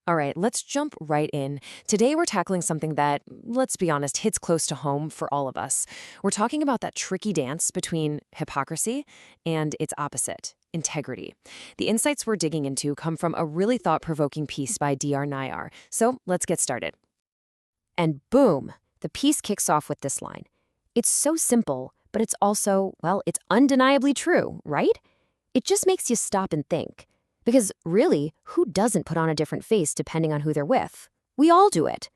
All right, let's jump right in. Today we're tackling something that, let's be honest, hits close to home for all of us. We're talking about that tricky dance between hypocrisy and its opposite, integrity. The insights we're digging into come from a really thought-provoking piece by D.R. Nayar. So let's get started. And boom, the piece kicks off with this line. It's so simple, but it's also, well, it's undeniably true, right? It just makes you stop and think. Because really, who doesn't put on a different face depending on who they're with? We all do it.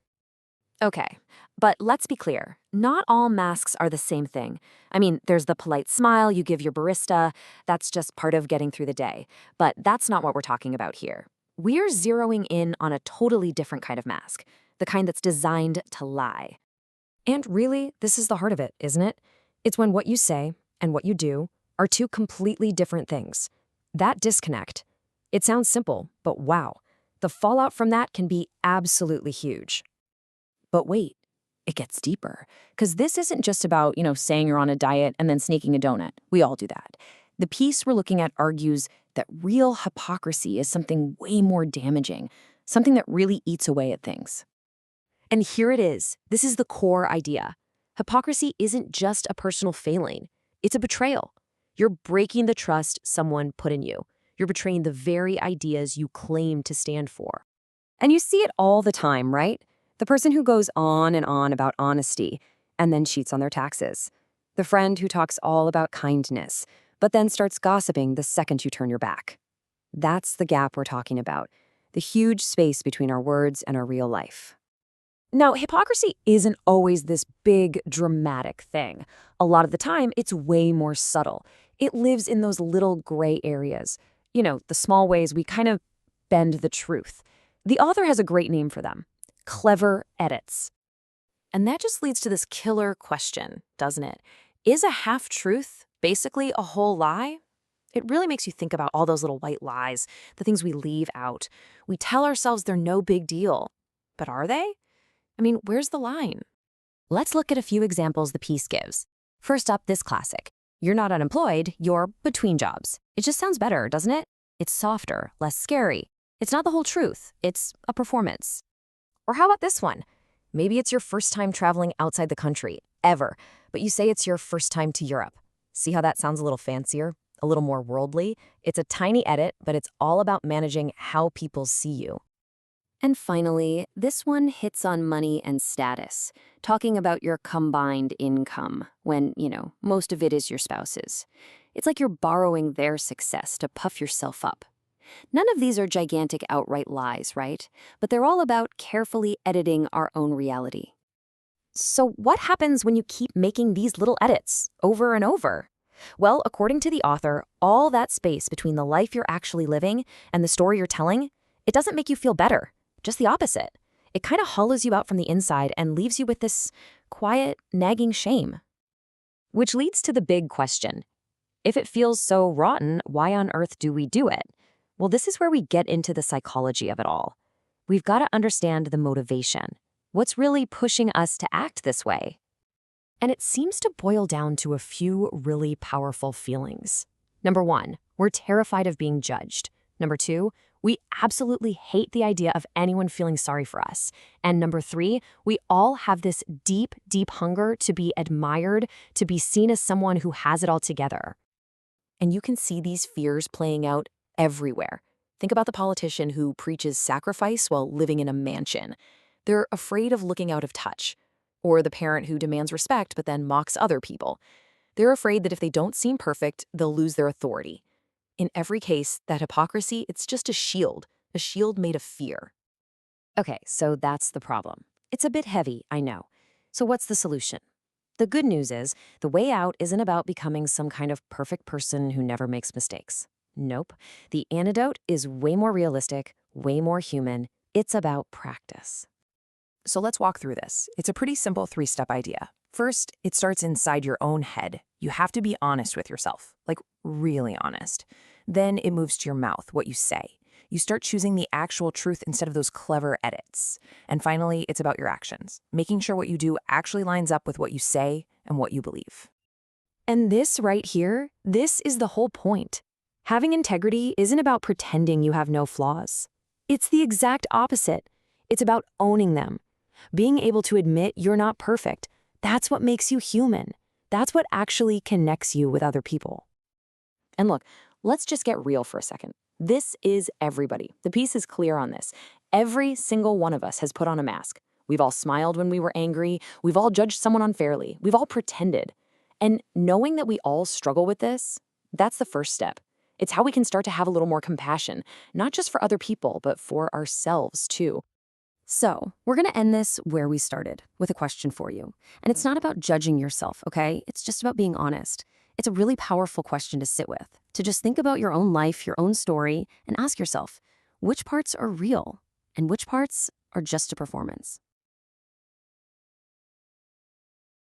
Okay, but let's be clear. Not all masks are the same thing. I mean, there's the polite smile you give your barista. That's just part of getting through the day. But that's not what we're talking about here. We're zeroing in on a totally different kind of mask, the kind that's designed to lie. And really, this is the heart of it, isn't it? It's when what you say and what you do are two completely different things. That disconnect. It sounds simple, but wow, the fallout from that can be absolutely huge. But wait, it gets deeper. Because this isn't just about, saying you're on a diet and then sneaking a donut. We all do that. The piece we're looking at argues that real hypocrisy is something way more damaging, something that really eats away at things. And here it is. This is the core idea. Hypocrisy isn't just a personal failing. It's a betrayal. You're breaking the trust someone put in you. You're betraying the very ideas you claim to stand for. And you see it all the time, right? The person who goes on and on about honesty and then cheats on their taxes. The friend who talks all about kindness, but then starts gossiping the second you turn your back. That's the gap we're talking about, the huge space between our words and our real life. Now, hypocrisy isn't always this big, dramatic thing. A lot of the time, it's way more subtle. It lives in those little gray areas. The small ways we kind of bend the truth. The author has a great name for them: clever edits. And that just leads to this killer question, doesn't it? Is a half-truth basically a whole lie? It really makes you think about all those little white lies, the things we leave out. We tell ourselves they're no big deal. But are they? I mean, where's the line? Let's look at a few examples the piece gives. First up, this classic. You're not unemployed, you're between jobs. It just sounds better, doesn't it? It's softer, less scary. It's not the whole truth. It's a performance. Or how about this one? Maybe it's your first time traveling outside the country, ever, but you say it's your first time to Europe. See how that sounds a little fancier, a little more worldly? It's a tiny edit, but it's all about managing how people see you. And finally, this one hits on money and status, talking about your combined income when, most of it is your spouse's. It's like you're borrowing their success to puff yourself up. None of these are gigantic outright lies, right? But they're all about carefully editing our own reality. So what happens when you keep making these little edits over and over? Well, according to the author, all that space between the life you're actually living and the story you're telling, it doesn't make you feel better. Just the opposite. It kind of hollows you out from the inside and leaves you with this quiet, nagging shame. Which leads to the big question. If it feels so rotten, why on earth do we do it? Well, this is where we get into the psychology of it all. We've got to understand the motivation. What's really pushing us to act this way? And it seems to boil down to a few really powerful feelings. Number one, we're terrified of being judged. Number two, we absolutely hate the idea of anyone feeling sorry for us. And number three, we all have this deep, deep hunger to be admired, to be seen as someone who has it all together. And you can see these fears playing out everywhere. Think about the politician who preaches sacrifice while living in a mansion. They're afraid of looking out of touch. Or the parent who demands respect but then mocks other people. They're afraid that if they don't seem perfect, they'll lose their authority. In every case, that hypocrisy, it's just a shield made of fear. Okay, so that's the problem. It's a bit heavy, I know. So what's the solution? The good news is, the way out isn't about becoming some kind of perfect person who never makes mistakes. Nope. The antidote is way more realistic, way more human. It's about practice. So let's walk through this. It's a pretty simple 3-step idea. First, it starts inside your own head. You have to be honest with yourself, like really honest. Then it moves to your mouth, what you say. You start choosing the actual truth instead of those clever edits. And finally, it's about your actions, making sure what you do actually lines up with what you say and what you believe. And this right here, this is the whole point. Having integrity isn't about pretending you have no flaws. It's the exact opposite. It's about owning them. Being able to admit you're not perfect. That's what makes you human. That's what actually connects you with other people. And look, let's just get real for a second. This is everybody. The piece is clear on this. Every single one of us has put on a mask. We've all smiled when we were angry. We've all judged someone unfairly. We've all pretended. And knowing that we all struggle with this, that's the first step. It's how we can start to have a little more compassion, not just for other people, but for ourselves too. So, we're going to end this where we started, with a question for you. And it's not about judging yourself, okay? It's just about being honest. It's a really powerful question to sit with, to just think about your own life, your own story, and ask yourself, which parts are real and which parts are just a performance?